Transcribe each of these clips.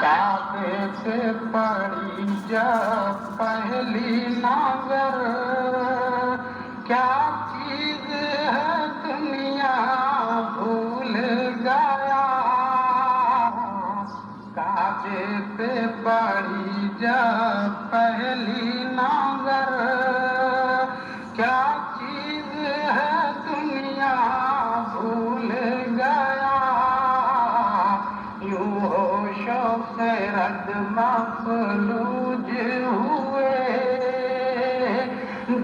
काबे पे पड़ी जब पहली नजर, क्या चीज है दुनिया भूल गया। काबे पे पड़ी जब पहली नजर, क्या चीज है दुनिया भूल गया। यूं होशों से रद मफलूज हुए,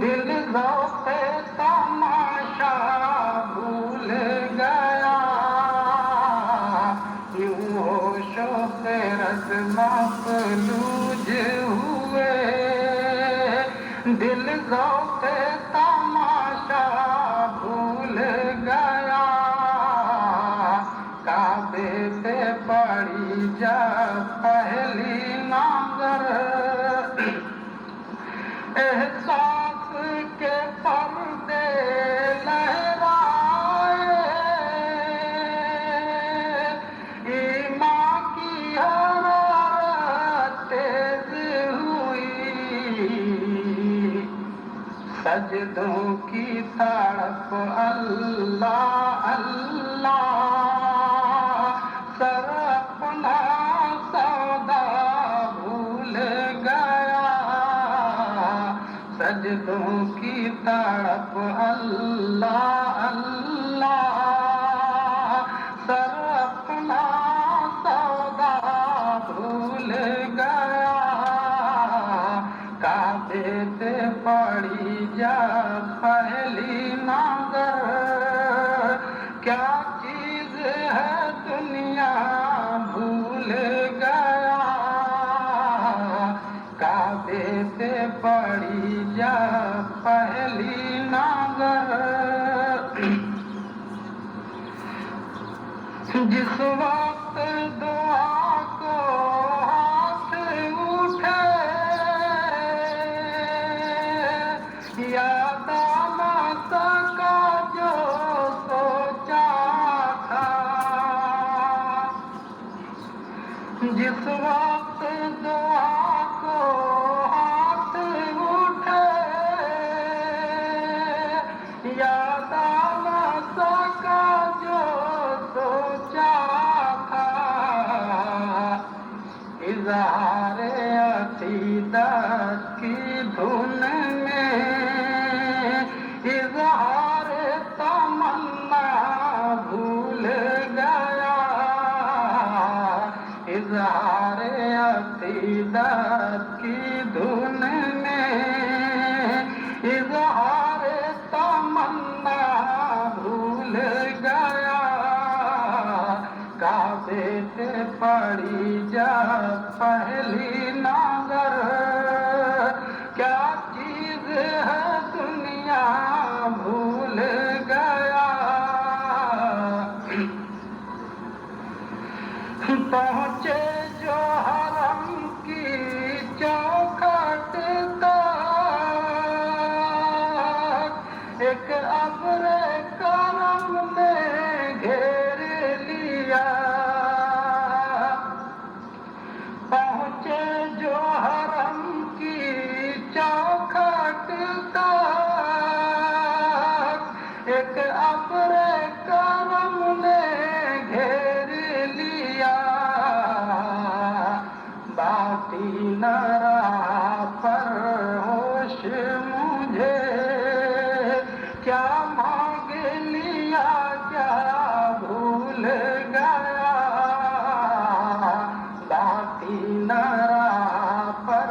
दिल ज़ौक़े तमाशा भूल गया। यूं होशों से रद मफलूज हुए, दिल ज़ौक़े तमाशा भूल गया। काबे पे पड़ी जब पहली नजर, एहसास के पर्दे लहराए, ईमान की हरारत तेज हुई, सजदों की तड़प अल्लाह अल्लाह, सर अपना सौदा भूल गया। सजदों की तड़प अल्लाह अल्लाह, सर अपना सौदा भूल गया। काबे पे पड़ी जब पहली नजर, क्या चीज है दुनिया भूल गया। काबे पे पड़ी जब पहली नजर, जिस वक्त दुआ को हाथ उठे, याद न सका जो सोचा था। जिस वक्त दुआ को हाथ उठे, याद न सका जो सोचा था। इज़हारे अक़ीदत की धुन में, इज़हारे तमन्ना भूल गया। इज़हारे अक़ीदत की धुन में, इज़हारे तमन्ना भूल गया। काबे पे पड़ी जब पहली नजर, क्या चीज है दुनिया भूल गया। पहुंचे जो हरम की चौखट तक, एक अब्र करम ने घेर लिया। पहुंचे जो हरम की चौखट तक, एक अब्र करम ने घेर लिया। बाकी न रहा पर होश मुझे, क्या मांग लिया क्या भूल गया। बाकी न रहा पर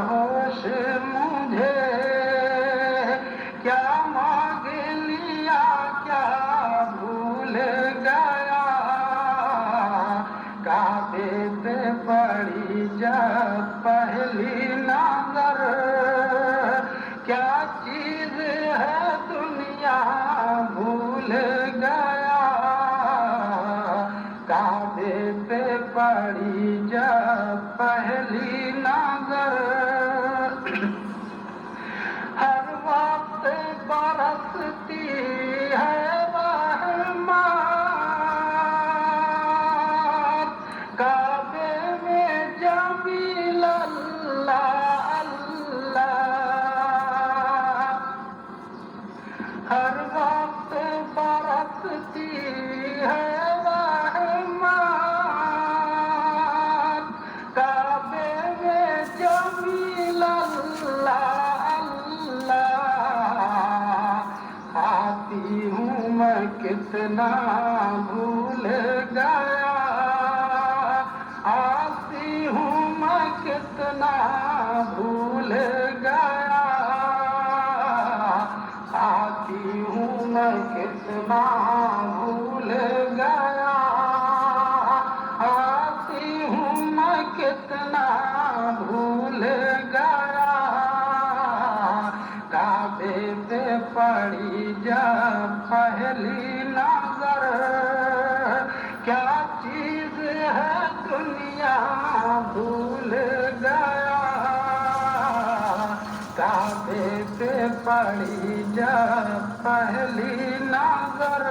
होश मुझे, क्या मांग लिया क्या भूल गया। काबे पे पड़ी जब पहली नजर, क्या चीज है दुनिया भूल गया। काबे पे पड़ी जब पहली नजर, हर वक्त बरसती है रहमत, काबे में वक्त बरसती है रहमत, काबे में जमील अल्लाह अल्लाह, आती हूँ मैं कितना भूल गया, आती हूँ मैं कितना भूल गया, आती हूँ मैं कितना भूल गया, आती हूँ मैं कितना भूल गया, काबे पे पड़ी जब पहली नजर, क्या चीज है दुनिया भूल गया, काबे पे पड़ी जब पहली नजर।